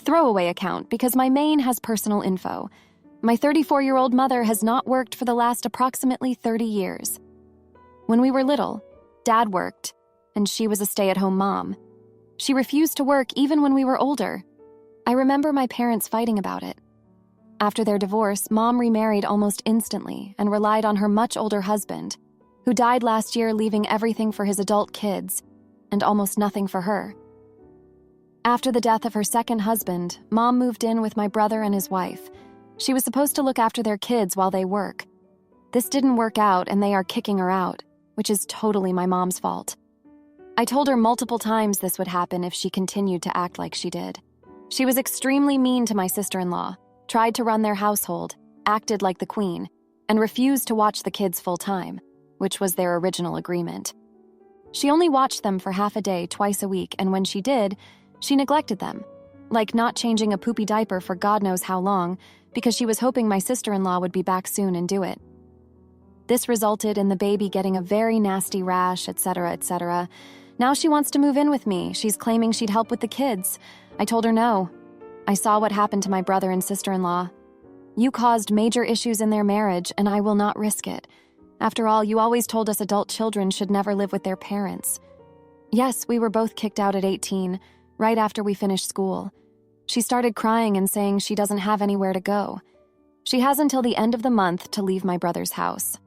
Throwaway account because my main has personal info. My 34-year-old mother has not worked for the last approximately 30 years. When we were little, Dad worked, and she was a stay-at-home mom. She refused to work even when we were older. I remember my parents fighting about it. After their divorce, Mom remarried almost instantly and relied on her much older husband, who died last year leaving everything for his adult kids and almost nothing for her. After the death of her second husband, Mom moved in with my brother and his wife. She was supposed to look after their kids while they work. This didn't work out and they are kicking her out, which is totally my mom's fault. I told her multiple times this would happen if she continued to act like she did. She was extremely mean to my sister-in-law, tried to run their household, acted like the queen, and refused to watch the kids full-time, which was their original agreement. She only watched them for half a day twice a week, and when she did, she neglected them, like not changing a poopy diaper for God knows how long because she was hoping my sister-in-law would be back soon and do it. This resulted in the baby getting a very nasty rash, etc., etc. Now she wants to move in with me. She's claiming she'd help with the kids. I told her no. I saw what happened to my brother and sister-in-law. You caused major issues in their marriage, and I will not risk it. After all, you always told us adult children should never live with their parents. Yes, we were both kicked out at 18, right after we finished school. She started crying and saying she doesn't have anywhere to go. She has until the end of the month to leave my brother's house.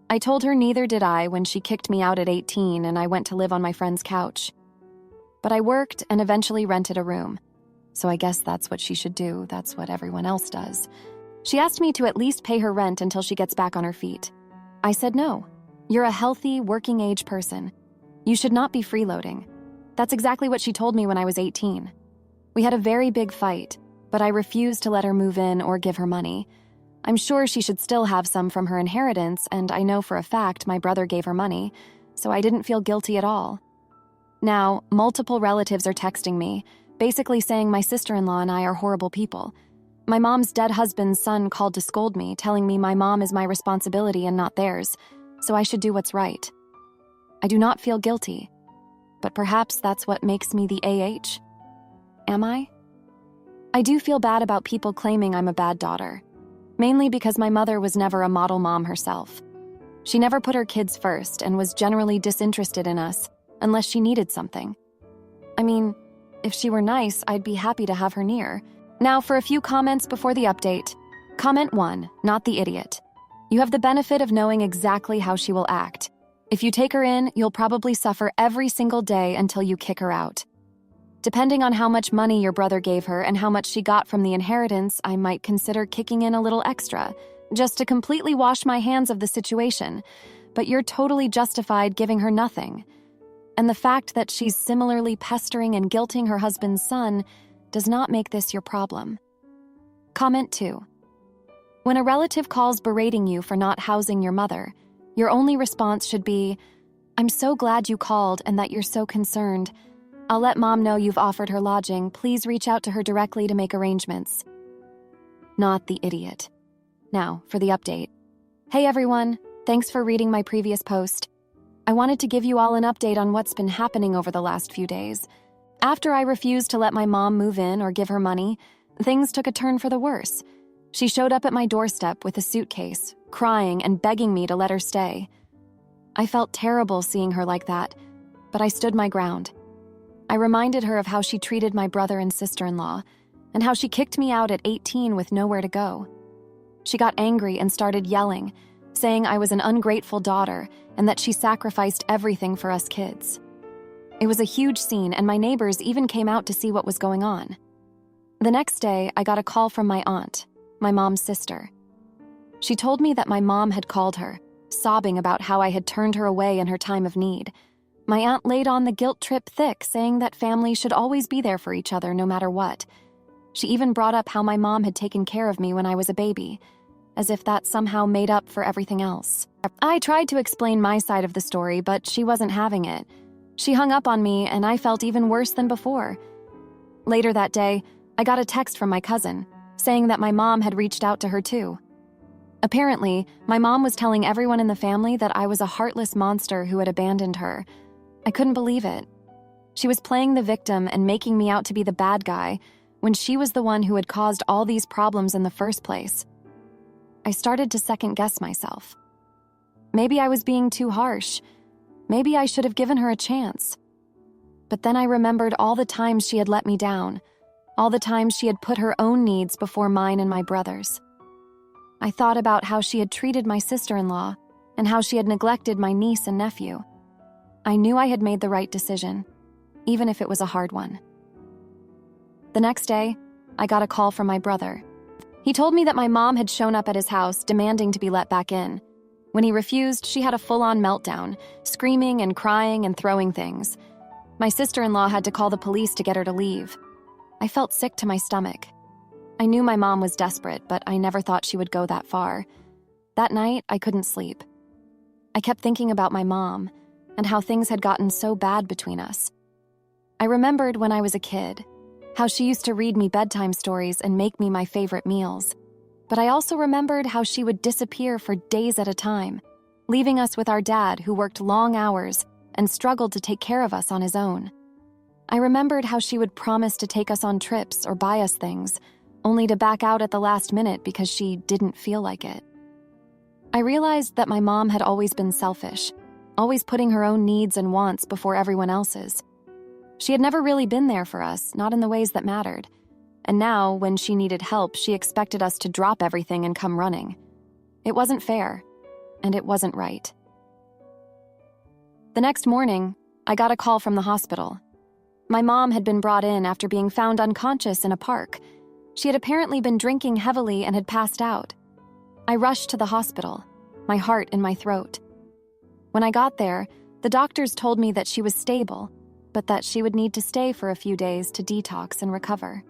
I told her neither did I when she kicked me out at 18 and I went to live on my friend's couch. But I worked and eventually rented a room. So I guess that's what she should do. That's what everyone else does. She asked me to at least pay her rent until she gets back on her feet. I said no. You're a healthy, working-age person. You should not be freeloading. That's exactly what she told me when I was 18. We had a very big fight, but I refused to let her move in or give her money. I'm sure she should still have some from her inheritance, and I know for a fact my brother gave her money, so I didn't feel guilty at all. Now, multiple relatives are texting me, basically saying my sister-in-law and I are horrible people. My mom's dead husband's son called to scold me, telling me my mom is my responsibility and not theirs, so I should do what's right. I do not feel guilty, but perhaps that's what makes me the AH? Am I? I do feel bad about people claiming I'm a bad daughter, mainly because my mother was never a model mom herself. She never put her kids first and was generally disinterested in us, unless she needed something. I mean, if she were nice, I'd be happy to have her near. Now for a few comments before the update. Comment 1, not the idiot. You have the benefit of knowing exactly how she will act. If you take her in, you'll probably suffer every single day until you kick her out. Depending on how much money your brother gave her and how much she got from the inheritance, I might consider kicking in a little extra, just to completely wash my hands of the situation. But you're totally justified giving her nothing. And the fact that she's similarly pestering and guilting her husband's son does not make this your problem. Comment 2. When a relative calls berating you for not housing your mother, your only response should be, "I'm so glad you called and that you're so concerned. I'll let Mom know you've offered her lodging. Please reach out to her directly to make arrangements." Not the idiot. Now, for the update. Hey everyone, thanks for reading my previous post. I wanted to give you all an update on what's been happening over the last few days. After I refused to let my mom move in or give her money, things took a turn for the worse. She showed up at my doorstep with a suitcase, crying and begging me to let her stay. I felt terrible seeing her like that, but I stood my ground. I reminded her of how she treated my brother and sister-in-law, and how she kicked me out at 18 with nowhere to go. She got angry and started yelling, saying I was an ungrateful daughter and that she sacrificed everything for us kids. It was a huge scene, and my neighbors even came out to see what was going on. The next day, I got a call from my aunt, my mom's sister. She told me that my mom had called her, sobbing about how I had turned her away in her time of need. My aunt laid on the guilt trip thick, saying that families should always be there for each other no matter what. She even brought up how my mom had taken care of me when I was a baby, as if that somehow made up for everything else. I tried to explain my side of the story, but she wasn't having it. She hung up on me, and I felt even worse than before. Later that day, I got a text from my cousin, saying that my mom had reached out to her too. Apparently, my mom was telling everyone in the family that I was a heartless monster who had abandoned her. I couldn't believe it. She was playing the victim and making me out to be the bad guy, when she was the one who had caused all these problems in the first place? I started to second-guess myself. Maybe I was being too harsh. Maybe I should have given her a chance. But then I remembered all the times she had let me down, all the times she had put her own needs before mine and my brother's. I thought about how she had treated my sister-in-law and how she had neglected my niece and nephew. I knew I had made the right decision, even if it was a hard one. The next day, I got a call from my brother. He told me that my mom had shown up at his house demanding to be let back in. When he refused, she had a full-on meltdown, screaming and crying and throwing things. My sister-in-law had to call the police to get her to leave. I felt sick to my stomach. I knew my mom was desperate, but I never thought she would go that far. That night, I couldn't sleep. I kept thinking about my mom and how things had gotten so bad between us. I remembered when I was a kid, how she used to read me bedtime stories and make me my favorite meals. But I also remembered how she would disappear for days at a time, leaving us with our dad who worked long hours and struggled to take care of us on his own. I remembered how she would promise to take us on trips or buy us things, only to back out at the last minute because she didn't feel like it. I realized that my mom had always been selfish, always putting her own needs and wants before everyone else's. She had never really been there for us, not in the ways that mattered. And now, when she needed help, she expected us to drop everything and come running. It wasn't fair, and it wasn't right. The next morning, I got a call from the hospital. My mom had been brought in after being found unconscious in a park. She had apparently been drinking heavily and had passed out. I rushed to the hospital, my heart in my throat. When I got there, the doctors told me that she was stable, but that she would need to stay for a few days to detox and recover.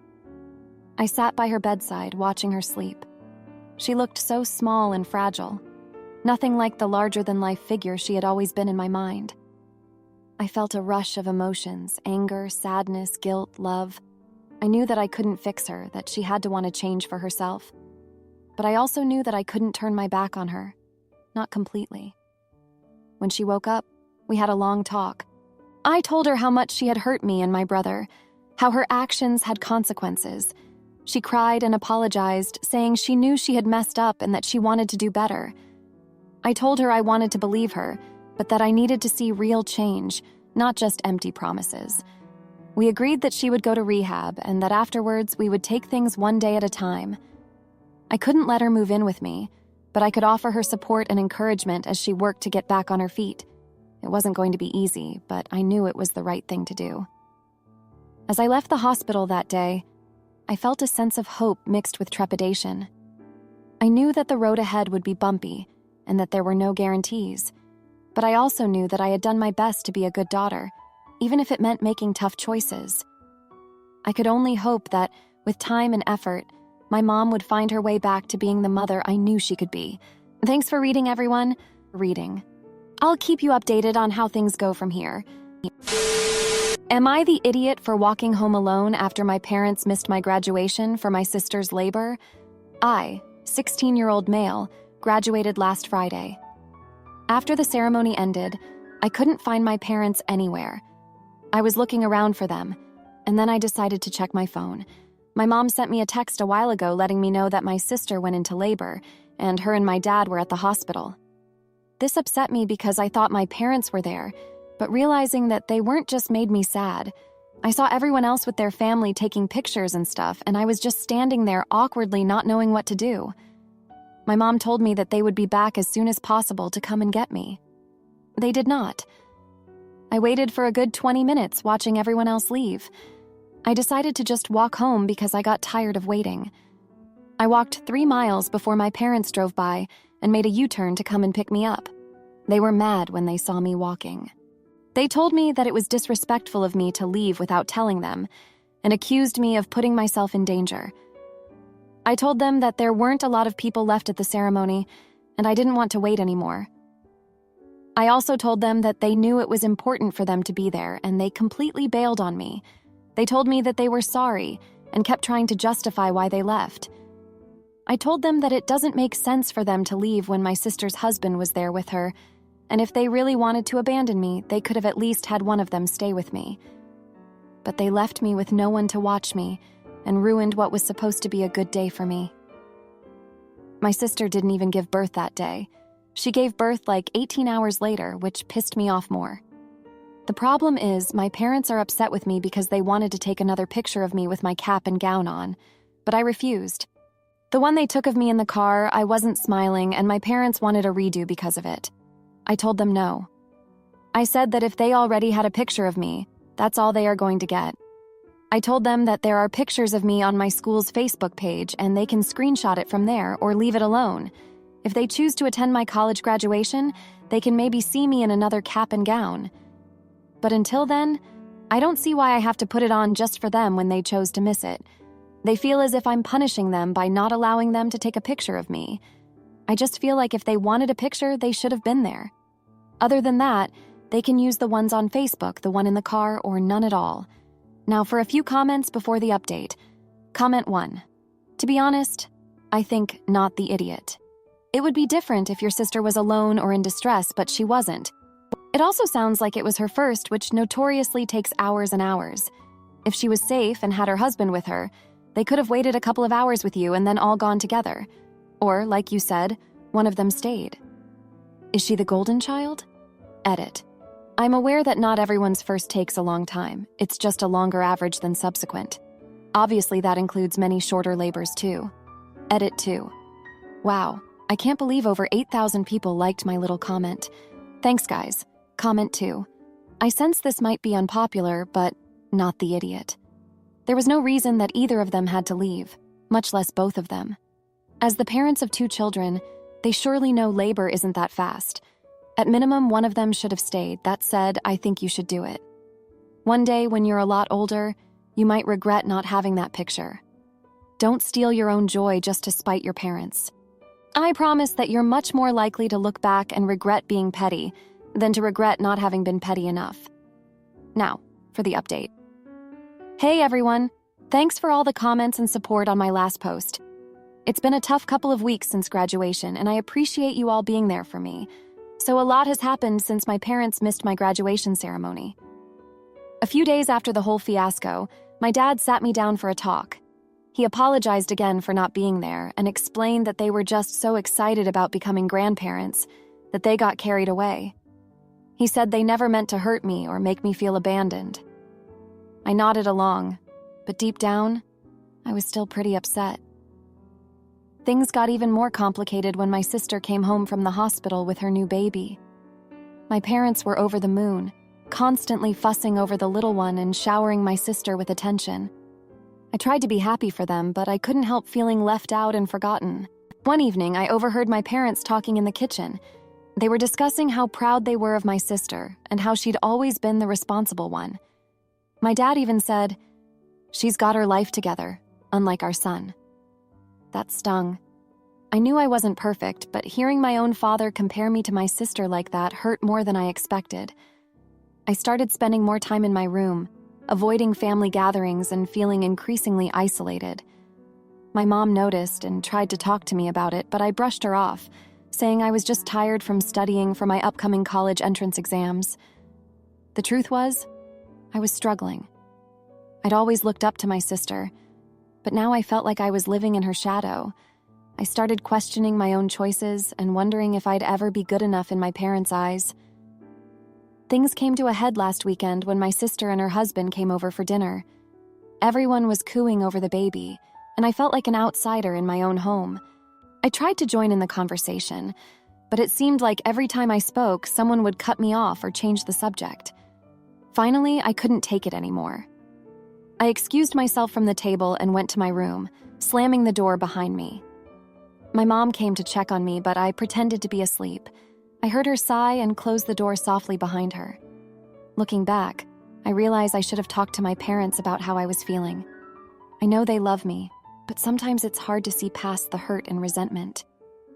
I sat by her bedside, watching her sleep. She looked so small and fragile, nothing like the larger-than-life figure she had always been in my mind. I felt a rush of emotions, anger, sadness, guilt, love. I knew that I couldn't fix her, that she had to want to change for herself. But I also knew that I couldn't turn my back on her, not completely. When she woke up, we had a long talk. I told her how much she had hurt me and my brother, how her actions had consequences. She cried and apologized, saying she knew she had messed up and that she wanted to do better. I told her I wanted to believe her, but that I needed to see real change, not just empty promises. We agreed that she would go to rehab and that afterwards we would take things one day at a time. I couldn't let her move in with me, but I could offer her support and encouragement as she worked to get back on her feet. It wasn't going to be easy, but I knew it was the right thing to do. As I left the hospital that day, I felt a sense of hope mixed with trepidation. I knew that the road ahead would be bumpy and that there were no guarantees, but I also knew that I had done my best to be a good daughter, even if it meant making tough choices. I could only hope that, with time and effort, my mom would find her way back to being the mother I knew she could be. Thanks for reading, everyone. Reading. I'll keep you updated on how things go from here. Am I the idiot for walking home alone after my parents missed my graduation for my sister's labor? I, 16-year-old male, graduated last Friday. After the ceremony ended, I couldn't find my parents anywhere. I was looking around for them, and then I decided to check my phone. My mom sent me a text a while ago letting me know that my sister went into labor, and her and my dad were at the hospital. This upset me because I thought my parents were there, but realizing that they weren't just made me sad. I saw everyone else with their family taking pictures and stuff, and I was just standing there awkwardly not knowing what to do. My mom told me that they would be back as soon as possible to come and get me. They did not. I waited for a good 20 minutes watching everyone else leave. I decided to just walk home because I got tired of waiting. I walked 3 miles before my parents drove by and made a U-turn to come and pick me up. They were mad when they saw me walking. They told me that it was disrespectful of me to leave without telling them, and accused me of putting myself in danger. I told them that there weren't a lot of people left at the ceremony, and I didn't want to wait anymore. I also told them that they knew it was important for them to be there, and they completely bailed on me. They told me that they were sorry, and kept trying to justify why they left. I told them that it doesn't make sense for them to leave when my sister's husband was there with her, and if they really wanted to abandon me, they could have at least had one of them stay with me. But they left me with no one to watch me, and ruined what was supposed to be a good day for me. My sister didn't even give birth that day. She gave birth like 18 hours later, which pissed me off more. The problem is, my parents are upset with me because they wanted to take another picture of me with my cap and gown on, but I refused. The one they took of me in the car, I wasn't smiling, and my parents wanted a redo because of it. I told them no. I said that if they already had a picture of me, that's all they are going to get. I told them that there are pictures of me on my school's Facebook page and they can screenshot it from there or leave it alone. If they choose to attend my college graduation, they can maybe see me in another cap and gown. But until then, I don't see why I have to put it on just for them when they chose to miss it. They feel as if I'm punishing them by not allowing them to take a picture of me. I just feel like if they wanted a picture, they should have been there. Other than that, they can use the ones on Facebook, the one in the car, or none at all. Now for a few comments before the update. Comment 1. To be honest, I think not the idiot. It would be different if your sister was alone or in distress, but she wasn't. It also sounds like it was her first, which notoriously takes hours and hours. If she was safe and had her husband with her, they could have waited a couple of hours with you and then all gone together. Or, like you said, one of them stayed. Is she the golden child? Edit. I'm aware that not everyone's first takes a long time. It's just a longer average than subsequent. Obviously, that includes many shorter labors too. Edit 2. Wow, I can't believe over 8,000 people liked my little comment. Thanks, guys. Comment 2. I sense this might be unpopular, but not the idiot. There was no reason that either of them had to leave, much less both of them. As the parents of 2 children, they surely know labor isn't that fast. At minimum, one of them should have stayed. That said, I think you should do it. One day, when you're a lot older, you might regret not having that picture. Don't steal your own joy just to spite your parents. I promise that you're much more likely to look back and regret being petty than to regret not having been petty enough. Now, for the update. Hey everyone, thanks for all the comments and support on my last post. It's been a tough couple of weeks since graduation, and I appreciate you all being there for me. So a lot has happened since my parents missed my graduation ceremony. A few days after the whole fiasco, my dad sat me down for a talk. He apologized again for not being there and explained that they were just so excited about becoming grandparents that they got carried away. He said they never meant to hurt me or make me feel abandoned. I nodded along, but deep down, I was still pretty upset. Things got even more complicated when my sister came home from the hospital with her new baby. My parents were over the moon, constantly fussing over the little one and showering my sister with attention. I tried to be happy for them, but I couldn't help feeling left out and forgotten. One evening, I overheard my parents talking in the kitchen. They were discussing how proud they were of my sister and how she'd always been the responsible one. My dad even said, "She's got her life together, unlike our son." That stung. I knew I wasn't perfect, but hearing my own father compare me to my sister like that hurt more than I expected. I started spending more time in my room, avoiding family gatherings and feeling increasingly isolated. My mom noticed and tried to talk to me about it, but I brushed her off, saying I was just tired from studying for my upcoming college entrance exams. The truth was, I was struggling. I'd always looked up to my sister, but now I felt like I was living in her shadow. I started questioning my own choices and wondering if I'd ever be good enough in my parents' eyes. Things came to a head last weekend when my sister and her husband came over for dinner. Everyone was cooing over the baby, and I felt like an outsider in my own home. I tried to join in the conversation, but it seemed like every time I spoke, someone would cut me off or change the subject. Finally, I couldn't take it anymore. I excused myself from the table and went to my room, slamming the door behind me. My mom came to check on me, but I pretended to be asleep. I heard her sigh and closed the door softly behind her. Looking back, I realized I should have talked to my parents about how I was feeling. I know they love me, but sometimes it's hard to see past the hurt and resentment.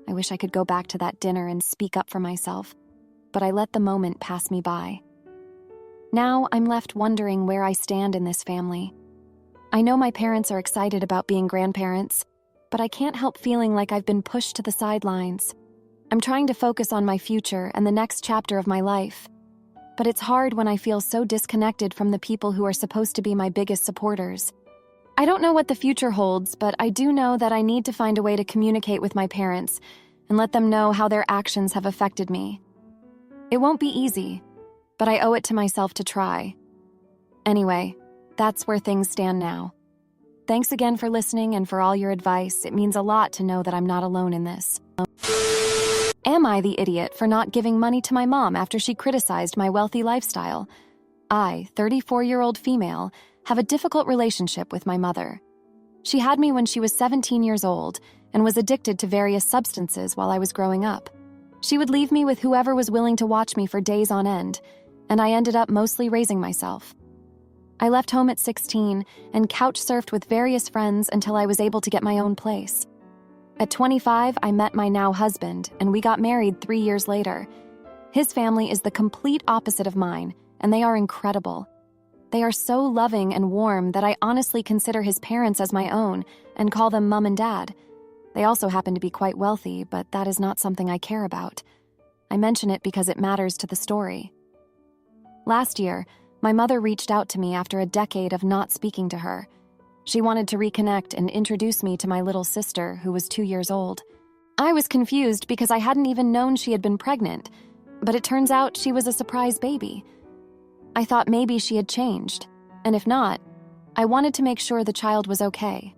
I wish I could go back to that dinner and speak up for myself, but I let the moment pass me by. Now I'm left wondering where I stand in this family. I know my parents are excited about being grandparents, but I can't help feeling like I've been pushed to the sidelines. I'm trying to focus on my future and the next chapter of my life, but it's hard when I feel so disconnected from the people who are supposed to be my biggest supporters. I don't know what the future holds, but I do know that I need to find a way to communicate with my parents and let them know how their actions have affected me. It won't be easy, but I owe it to myself to try. Anyway, that's where things stand now. Thanks again for listening and for all your advice. It means a lot to know that I'm not alone in this. Am I the idiot for not giving money to my mom after she criticized my wealthy lifestyle? I, 34-year-old female, have a difficult relationship with my mother. She had me when she was 17 years old and was addicted to various substances while I was growing up. She would leave me with whoever was willing to watch me for days on end, and I ended up mostly raising myself. I left home at 16 and couch surfed with various friends until I was able to get my own place. At 25, I met my now husband, and we got married 3 years later. His family is the complete opposite of mine, and they are incredible. They are so loving and warm that I honestly consider his parents as my own and call them mom and dad. They also happen to be quite wealthy, but that is not something I care about. I mention it because it matters to the story. Last year, my mother reached out to me after a decade of not speaking to her. She wanted to reconnect and introduce me to my little sister, who was 2 years old. I was confused because I hadn't even known she had been pregnant, but it turns out she was a surprise baby. I thought maybe she had changed, and if not, I wanted to make sure the child was okay.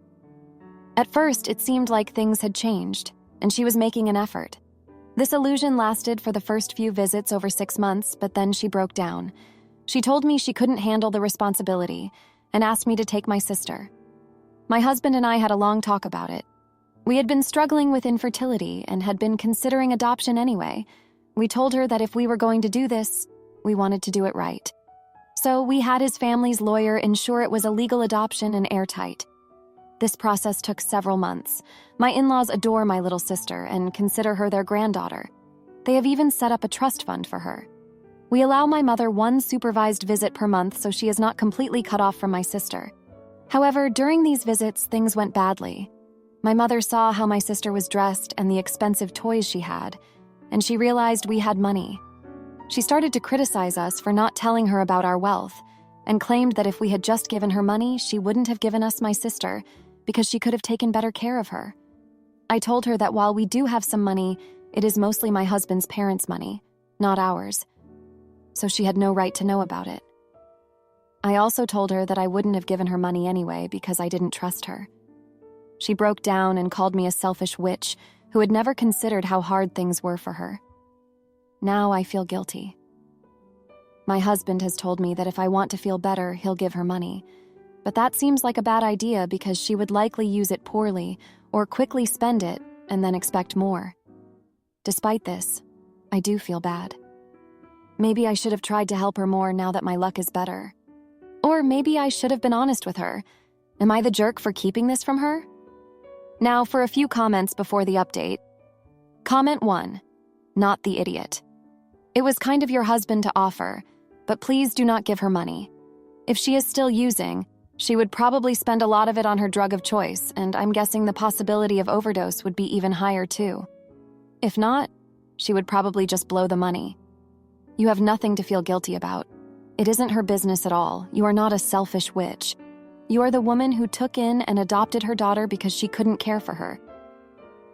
At first, it seemed like things had changed, and she was making an effort. This illusion lasted for the first few visits over 6 months, but then she broke down. She told me she couldn't handle the responsibility and asked me to take my sister. My husband and I had a long talk about it. We had been struggling with infertility and had been considering adoption anyway. We told her that if we were going to do this, we wanted to do it right. So we had his family's lawyer ensure it was a legal adoption and airtight. This process took several months. My in-laws adore my little sister and consider her their granddaughter. They have even set up a trust fund for her. We allow my mother 1 supervised visit per month so she is not completely cut off from my sister. However, during these visits, things went badly. My mother saw how my sister was dressed and the expensive toys she had, and she realized we had money. She started to criticize us for not telling her about our wealth and claimed that if we had just given her money, she wouldn't have given us my sister because she could have taken better care of her. I told her that while we do have some money, it is mostly my husband's parents' money, not ours. So she had no right to know about it. I also told her that I wouldn't have given her money anyway because I didn't trust her. She broke down and called me a selfish witch who had never considered how hard things were for her. Now I feel guilty. My husband has told me that if I want to feel better, he'll give her money. But that seems like a bad idea because she would likely use it poorly or quickly spend it and then expect more. Despite this, I do feel bad. Maybe I should have tried to help her more now that my luck is better. Or maybe I should have been honest with her. Am I the jerk for keeping this from her? Now for a few comments before the update. Comment 1. Not the idiot. It was kind of your husband to offer, but please do not give her money. If she is still using, she would probably spend a lot of it on her drug of choice, and I'm guessing the possibility of overdose would be even higher too. If not, she would probably just blow the money. You have nothing to feel guilty about. It isn't her business at all. You are not a selfish witch. You are the woman who took in and adopted her daughter because she couldn't care for her.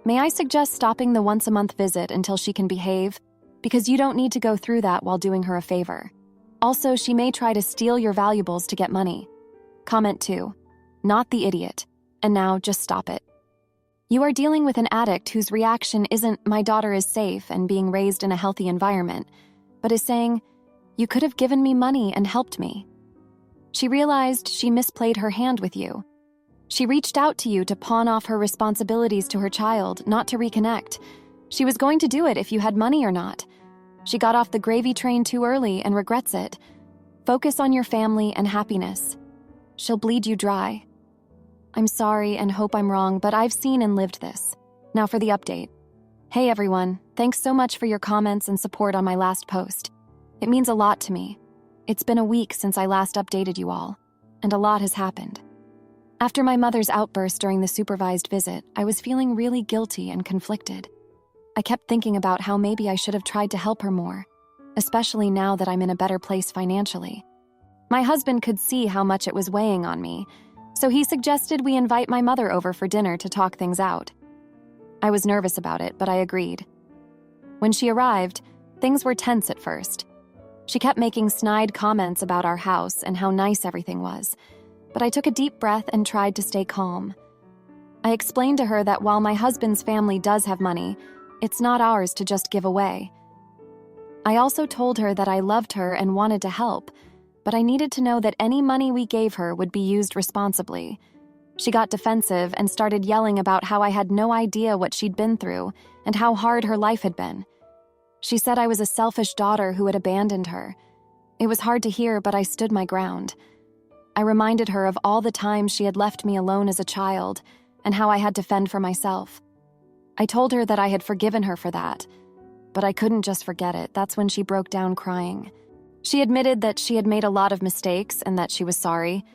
May I suggest stopping the once-a-month visit until she can behave? Because you don't need to go through that while doing her a favor. Also, she may try to steal your valuables to get money. Comment 2. Not the idiot. And now, just stop it. You are dealing with an addict whose reaction isn't, my daughter is safe and being raised in a healthy environment, but is saying, you could have given me money and helped me. She realized she misplayed her hand with you. She reached out to you to pawn off her responsibilities to her child, not to reconnect. She was going to do it if you had money or not. She got off the gravy train too early and regrets it. Focus on your family and happiness. She'll bleed you dry. I'm sorry and hope I'm wrong, but I've seen and lived this. Now for the update. Hey everyone, thanks so much for your comments and support on my last post. It means a lot to me. It's been a week since I last updated you all, and a lot has happened. After my mother's outburst during the supervised visit, I was feeling really guilty and conflicted. I kept thinking about how maybe I should have tried to help her more, especially now that I'm in a better place financially. My husband could see how much it was weighing on me, So he suggested we invite my mother over for dinner to talk things out. I was nervous about it, but I agreed. When she arrived, things were tense at first. She kept making snide comments about our house and how nice everything was, but I took a deep breath and tried to stay calm. I explained to her that while my husband's family does have money, it's not ours to just give away. I also told her that I loved her and wanted to help, but I needed to know that any money we gave her would be used responsibly. She got defensive and started yelling about how I had no idea what she'd been through and how hard her life had been. She said I was a selfish daughter who had abandoned her. It was hard to hear, but I stood my ground. I reminded her of all the times she had left me alone as a child and how I had to fend for myself. I told her that I had forgiven her for that, but I couldn't just forget it. That's when she broke down crying. She admitted that she had made a lot of mistakes and that she was sorry.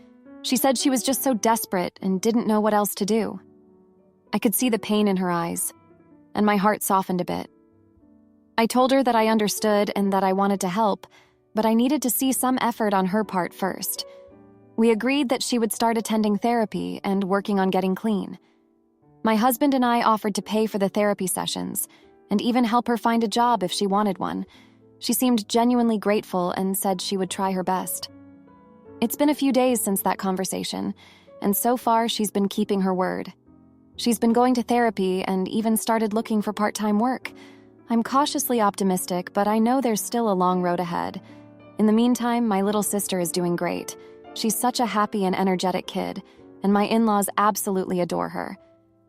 She said she was just so desperate and didn't know what else to do. I could see the pain in her eyes, and my heart softened a bit. I told her that I understood and that I wanted to help, but I needed to see some effort on her part first. We agreed that she would start attending therapy and working on getting clean. My husband and I offered to pay for the therapy sessions and even help her find a job if she wanted one. She seemed genuinely grateful and said she would try her best. It's been a few days since that conversation, and so far she's been keeping her word. She's been going to therapy and even started looking for part-time work. I'm cautiously optimistic, but I know there's still a long road ahead. In the meantime, my little sister is doing great. She's such a happy and energetic kid, and my in-laws absolutely adore her.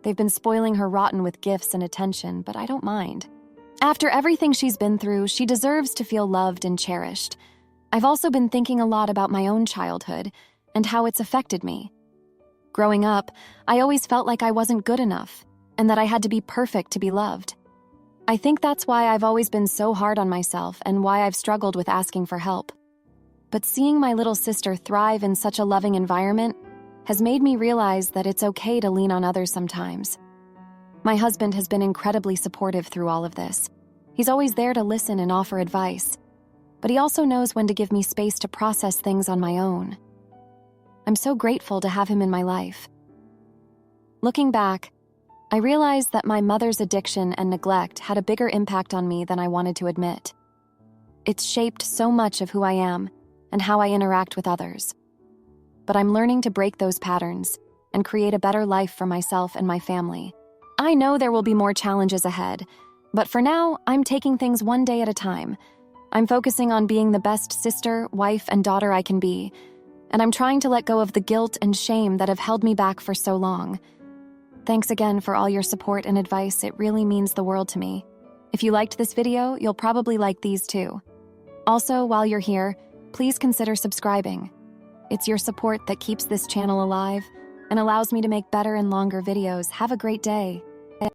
They've been spoiling her rotten with gifts and attention, but I don't mind. After everything she's been through, she deserves to feel loved and cherished. I've also been thinking a lot about my own childhood and how it's affected me. Growing up, I always felt like I wasn't good enough and that I had to be perfect to be loved. I think that's why I've always been so hard on myself and why I've struggled with asking for help. But seeing my little sister thrive in such a loving environment has made me realize that it's okay to lean on others sometimes. My husband has been incredibly supportive through all of this. He's always there to listen and offer advice, but he also knows when to give me space to process things on my own. I'm so grateful to have him in my life. Looking back, I realized that my mother's addiction and neglect had a bigger impact on me than I wanted to admit. It's shaped so much of who I am and how I interact with others. But I'm learning to break those patterns and create a better life for myself and my family. I know there will be more challenges ahead, but for now, I'm taking things one day at a time. I'm focusing on being the best sister, wife, and daughter I can be, and I'm trying to let go of the guilt and shame that have held me back for so long. Thanks again for all your support and advice. It really means the world to me. If you liked this video, you'll probably like these too. Also, while you're here, please consider subscribing. It's your support that keeps this channel alive and allows me to make better and longer videos. Have a great day.